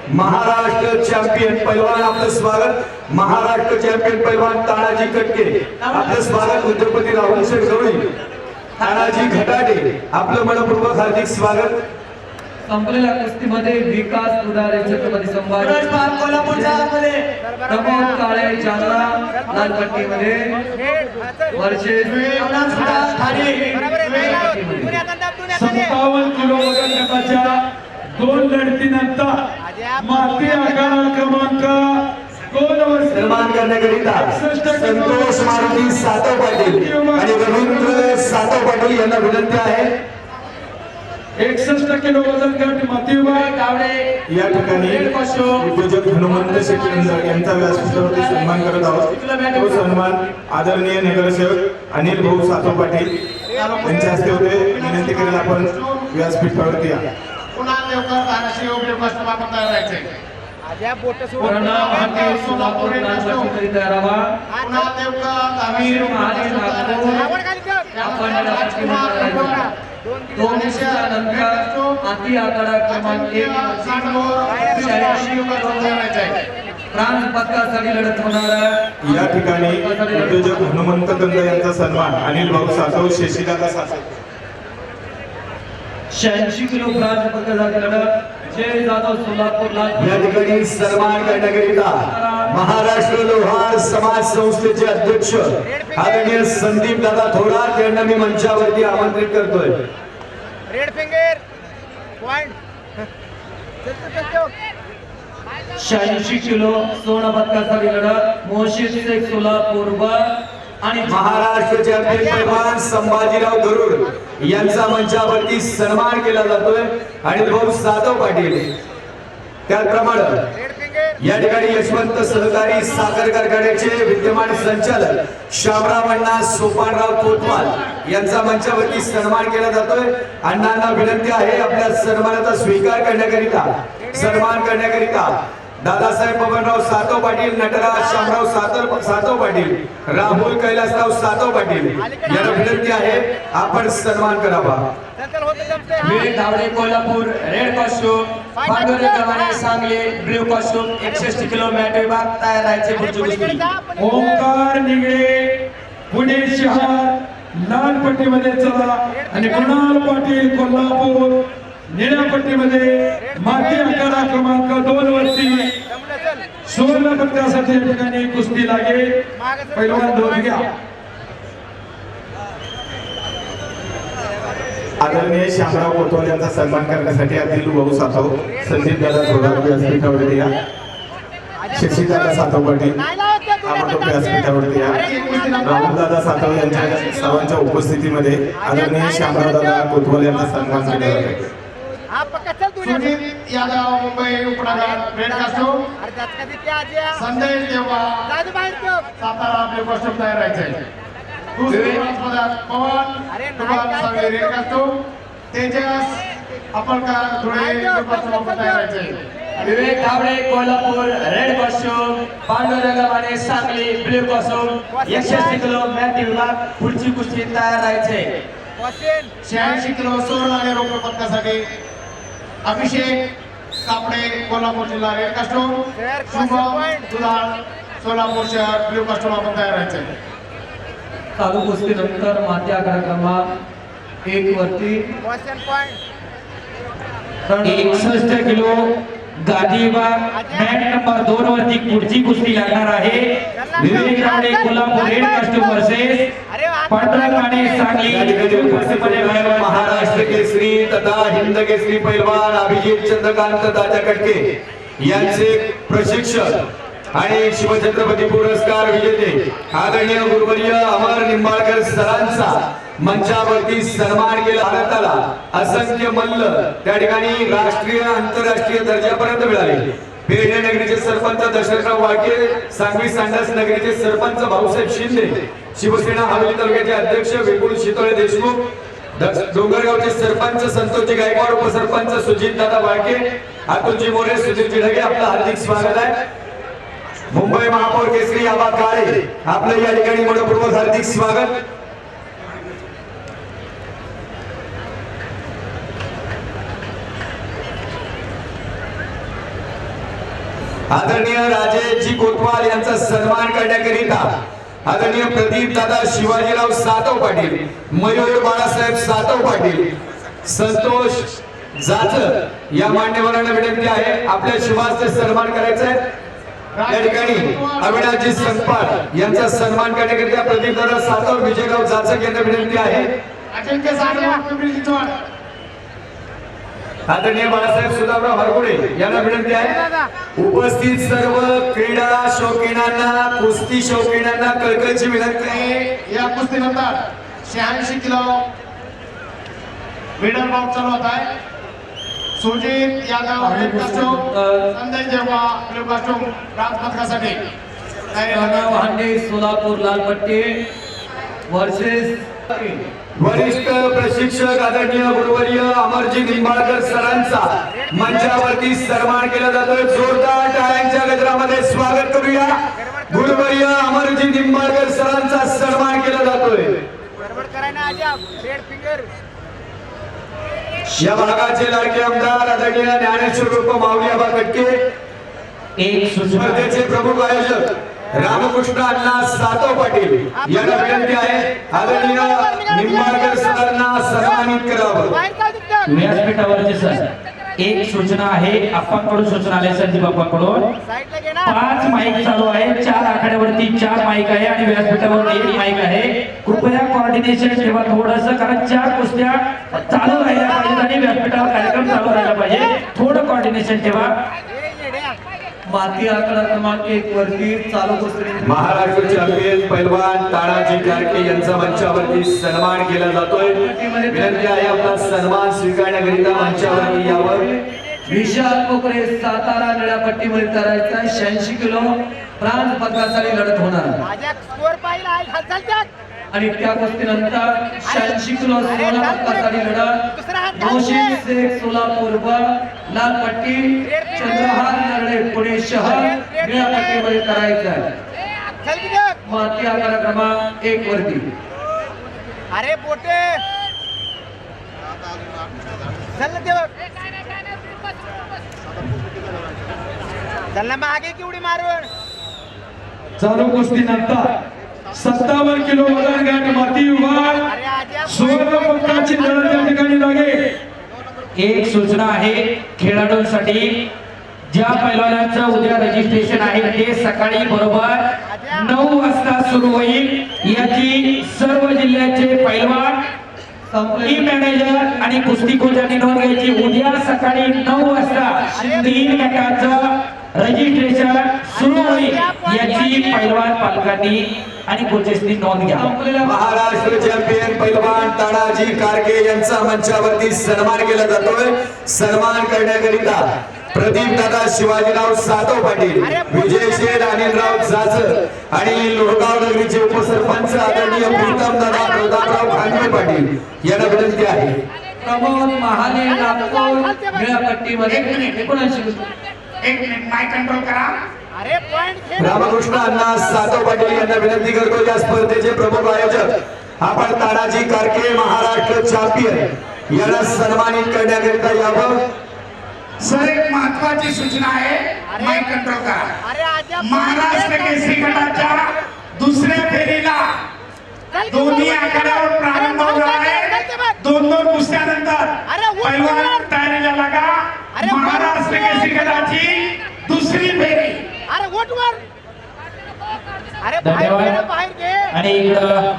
Maharashtra champion पैलवान आपलं स्वागत। महाराष्ट्र चॅम्पियन पैलवान तानाजी कटके आपलं स्वागत। उद्योगपती राहुल शेठ गवळी, तानाजी घटाटे आपलं मनपूर्वक हार्दिक स्वागत। संपलेल्या कुस्तीमध्ये विकास उदारे छत्रपती संभाजी कोल्हापूरच्या आतमध्ये प्रमोद काळे चांदला लाल पट्टीमध्ये वर्षे 57 किलो वजन गटाच्या 2 लढतीनंतर माती आखाडा क्रमांक 2 वर सन्मान करण्याकरिता संतोष मारुती सातव पाटील आणि रवींद्र सातव पाटील यांना विनंती आहे। 61 किलो वजन गट माती विभाग गावडे या ठिकाणी उद्योजक हनुमंत शेट्टी यांचा व्यासपीठावरती सन्मान करत आहोत। तो सन्मान आदरणीय नगरसेवक अनिल भाऊ सातव पाटील यांच्या हस्ते होते। विनंती करेल आपण व्यासपीठावरती या। पुन्हा देवकर तानाशी उभे कस्टमर आपण तयार राहायचे। प्रणव भारती सोलापूर लाल पट्टी तयार व्हा। पुन्हा देवकर अमीर महादेव नागपूर आपण लाल पट्टी दोनशे नंतर माती आखाडा क्रमांक 1 प्रांत पदकासाठी लढत होणार आहे। या ठिकाणी उद्योजक हनुमंत कंद यांचा सन्मान अनिल भाऊ सातव शेशीदादा सातव 86 किलो प्रांत पदकासाठी लढत जय जाधव सोलापूर लाल या ठिकाणी सन्मान करण्याकरिता महाराष्ट्र लोहार समाज संस्थेचे अध्यक्ष आदरणीय संदीप दादा थोरात यांना मी मंचावरती आमंत्रित करतोय। रेड फिंगर पॉइंट 86 किलो सोना पदकासाठी लढत मोर्शिद शेख सोलापूर आणि महाराष्ट्र चॅम्पियन पैलवान संभाजीराव गरुड यांचा मंचावरती सन्मान केला जातोय आणि भाऊ सातव पाटील। त्याचप्रमाणे या ठिकाणी यशवंत सहकारी साखर कारखान्याचे विद्यमान संचालक श्यामराव अण्णा सोपानराव कोतवाल यांचा मंचावरती सन्मान केला जातोय। अण्णांना विनंती आहे आपल्या सन्मानाचा स्वीकार करण्याकरिता दादासाहेब बबनराव सातव पाटील, नटराज शामराव सातव पाटील, राहुल कैलासराव सातव पाटील यांना विनंती आहे आपण सन्मान करावा। Vivek Dhawade Kolhapur red costume, Pandurang Gavhane Sangli blue costume 61 kilo mat विभाग तयार राहायचे पुढची कुस्ती। ओंकार निगडे पुणे शहर लाल पट्टीमध्ये चला आणि कुणाल पाटील कोल्हापूर निळ्या पट्टीमध्ये माती आखाडा क्रमांक 2 वरती सुवर्ण पदकासाठी या ठिकाणी कुस्ती लागेल। पैलवान दोन घ्या। आदरणीय श्यामराव कोतवाल यांचा सन्मान करण्यासाठी अनिल भाऊ सातव, संदीप दादा थोरात व्यासपीठावरती या। शशीदादा सातव पाटील आपण व्यासपीठावरती या। राहुल दादा सातव यांच्या सर्वांच्या उपस्थितीमध्ये आदरणीय श्यामराव दादा कोतवाल यांचा सन्मान केला जात आहे। सुजित यादव मुंबई उपनगर रेड कॉस्ट्यूम, संदेश देवा सातारा ब्ल्यू कॉस्ट्यूम तयार राहायचे। दुसरी पदार्थ पवन दुकान Sangli red costume, Tejas Apalkar Dhule blue costume तयार राहायचे। Vivek Dhawade Kolhapur red costume, Pandurang Gavhane Sangli blue costume 61 kilo mat विभाग पुढची कुस्ती तयार राहायचे। 86 किलो सुवर्ण आणि रौप्य पदकासाठी अभिषेक कापडे कोल्हापूर जिल्हा रेड कॉस्ट्यूम, शुभम दुधाळ सोलापूर शहर ब्ल्यू कॉस्ट्यूम आपण तयार राहायचे। चालू कुस्ती नंतर माती आखाडा क्रमांक 1 वरती 61 किलो गादी विभाग मॅट नंबर 2 वरती पुढची कुस्ती लागणार आहे। Vivek Dhawade Kolhapur red costume versus Pandurang Gavhane Sangli Maharashtra Kesari तथा हिंद केसरी पैलवान अभिजित चंद्रकांत दादा कटके यांचे प्रशिक्षक आणि शिवछत्रपती पुरस्कार विजेते आदरणीय गुरुवर्य अमर निंबाळकर सरांचा मंचावरती सन्मान केला। भारताला असंख्य मल्ल त्या ठिकाणी राष्ट्रीय आंतरराष्ट्रीय दर्जापर्यंत मिळाले। पेरणे नगरीचे सरपंच दशरथराव वाळके, सांगवी सांडस नगरीचे सरपंच भाऊसाहेब शिंदे, शिवसेना हवेली तालुक्याचे अध्यक्ष विपुल शितोळे देशमुख, डोंगरगावचे सरपंच संतोषजी गायकवाड, उपसरपंच सुजित दादा वाळके, अतुलजी मोरे, सुधीरजी ढगे आपलं हार्दिक स्वागत आहे। मुंबई महापौर केसरी आबा काळे आपलं या ठिकाणी मनपूर्वक हार्दिक स्वागत। आदरणीय राजेशजी कोतवाल यांचा सन्मान करण्याकरिता आदरणीय प्रदीप दादा शिवाजीराव सातव पाटील, मयूर बाळासाहेब सातव पाटील, संतोष जाचर या मान्यवरांना विनंती आहे आपल्या शुभास्ते सन्मान करायचा आहे। या ठिकाणी अविनाशजी संपाळ यांचा सन्मान करण्याकरिता प्रदीप दादा सातव, विजयराव जाचक यांना विनंती आहे। अजिंक्य साहेब पिंपरी चिंचवड आदरणीय बाळासाहेब सुदामराव हरगुडे यांना विनंती आहे। उपस्थित सर्व क्रीडा शौकीनांना, कुस्ती शौकीनांना कळकळीची विनंती आहे। या कुस्तीनंतर 86 किलो मिडल बाउट चालू होत आहे। सुजित यादव रेड कस्टम, संजय जेवा ब्लू कस्टम ब्रांच पथकासाठी तयारी प्रणव हांडे सोलापूर लाल पट्टी वर्सेस वरिष्ठ प्रशिक्षक आदरणीय गुरुवर्य अमरजी निंबाळकर सरांचा मंचावरती सन्मान केला जातोय। जोरदार टाळ्यांच्या गजरामध्ये स्वागत करूया। गुरुवर्य अमरजी निंबाळकर सरांचा सन्मान केला जातोय। गडबड करायला आजा रेड फिंगर या भागाचे लाडके आमदार आदरणीय ज्ञानेश्वर रूप माऊली आबा कटके, एक सूचना स्पर्धेचे प्रमुख आयोजक रामकृष्ण अण्णा सातव पाटील यांना विनंती आहे आदरणीय निंबाळकर सरांना सन्मानित करावं। बाहेर काय दुखतं व्यासपीठावरचे सर एक सूचना आहे, आपणकडून सूचना आली संदीप बाप्पांकडून। साईडला घे ना 5 माईक चालू आहे, 4 आखाड्यावरती 4 माईक आहे आणि व्यासपीठावर 1 माईक आहे। कृपया कोऑर्डिनेशन ठेवा थोडंसं, कारण 4 कुस्त्या चालू राहिल्या पाहिजेत आणि व्यासपीठावर कार्यक्रम चालू राहिला पाहिजे। थोडं कोऑर्डिनेशन ठेवा। माती आकडा क्रमांक 1 वरती चालू कुस्ती महाराष्ट्र चॅम्पियन पैलवान तानाजी गारके यांचा मंचावरती सन्मान केला जातोय। विनंती आहे आपला सन्मान स्वीकारण्याकरिता मंचावरती यावं। विशाल कोकरे सातारा निळ्या पट्टीमध्ये करायचा 86 किलो ब्रांच पदकासाठी लढत होणार माझ्या स्कोर पाहिला आहे हालचाल त्यात आणि त्या कुस्तीनंतर 86 किलो सोना पदकासाठी लढत दोषी शेख सोलापूर व लाल पट्टी चंद्रहार नरळे पुणे शहर निळ्या पट्टीमध्ये करायचा चल की गं. माती आकडा क्रमांक 1 वरती अरे पोटे चल ना देव चल ना मागे केवढी मारून चालू कुस्तीनंतर 57 किलो वजन गट माती विभाग अरे आजा सुवर्ण पदकाची लढत या ठिकाणी लागेल। एक सूचना आहे खेळाडूंसाठी, ज्या पैलवानांचं उद्या रजिस्ट्रेशन आहे ते सकाळी बरोबर 9 वाजता सुरू होईल। याची सर्व जिल्ह्याचे पैलवान, टीम मॅनेजर आणि कुस्ती कोचांनी नोंद घ्यायची। उद्या सकाळी 9 वाजता 3 गटाचं रजिस्ट्रेशन सुरू होईल, याची पैलवान पालकांनी आणि कोचेसनी नोंद घ्या। महाराष्ट्र चॅम्पियन पैलवान तानाजी गारके यांचा मंचावरती सन्मान केला जातोय। सन्मान करण्याकरिता प्रदीप दादा शिवाजीराव सातव पाटील, विजय शेठ अनिलराव जाचर आणि लोहगाव नगरीचे उपसरपंच आदरणीय प्रीतम दादा प्रतापराव खांडे पाटील यांना विनंती आहे। प्रमोद महाले नागपूर निळ्या पट्टीमध्ये 79 एक मिनिट माइक कंट्रोल करा। अरे पॉइंट घे रामकृष्ण अण्णा सातव पाटील यांना विनंती करतो या स्पर्धेचे प्रमुख आयोजक आपण तानाजी गारके महाराष्ट्र चॅम्पियन यांना सन्मानित करण्याकरिता यावं। सर एक महत्वाची सूचना आहे, माइक कंट्रोल करा। अरे आजा महाराष्ट्र केसरी गटाच्या दुसऱ्या फेरीला दोन्ही आखाड्यावर प्रारंभ होणार आहे। 2-2 कुस्त्यानंतर पैलवान तयारीला लागा। महाराष्ट्र केसरी गटाची दुसरी फेरी अरे वोट वर अरे धन्यवाद। बाहेर घे आणि इकडं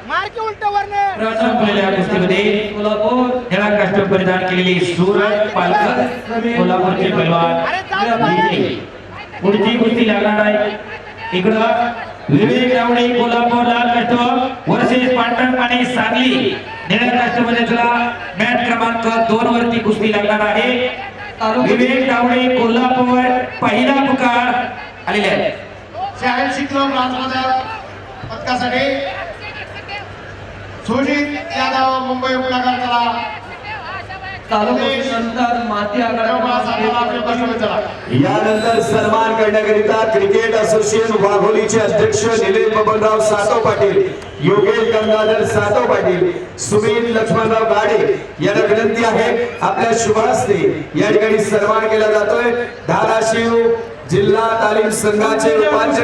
मार की उलट वरने संपलेल्या कुस्तीमध्ये सोलापूर निळा काष्ट परिधान केलेली सूरज पालकर कोल्हापूरचे पैलवान विजयी। पुढची कुस्ती लागणार आहे। इकडं विवेक रावडे कोल्हापूर लाल काष्ट वर्सेस पांढरक आणि सांगली निळ्या काष्टमध्ये तुला मॅच क्रमांक 2 वरती कुस्ती लागणार आहे। विवेक रावडे कोल्हापूर पहिला पुकार आलेले आहे। 86 किलो ब्रांचमध्ये पदकासाठी सुजित यादव मुंबई उपनगर चला चालू कुस्तीनंतर माती आखाडा आपले कस्टमर चला यानंतर सन्मान करण्याकरिता क्रिकेट असोसिएशन वाघोलीचे अध्यक्ष निलेश बबनराव सातव पाटील, योगेश गंगाधर सातव पाटील, सुमित लक्ष्मणराव गाडे यांना विनंती आहे आपल्या शुभ हस्ते या ठिकाणी सन्मान केला जातोय। धाराशिव जिल्हा तालीम संघाचे उपाध्यक्ष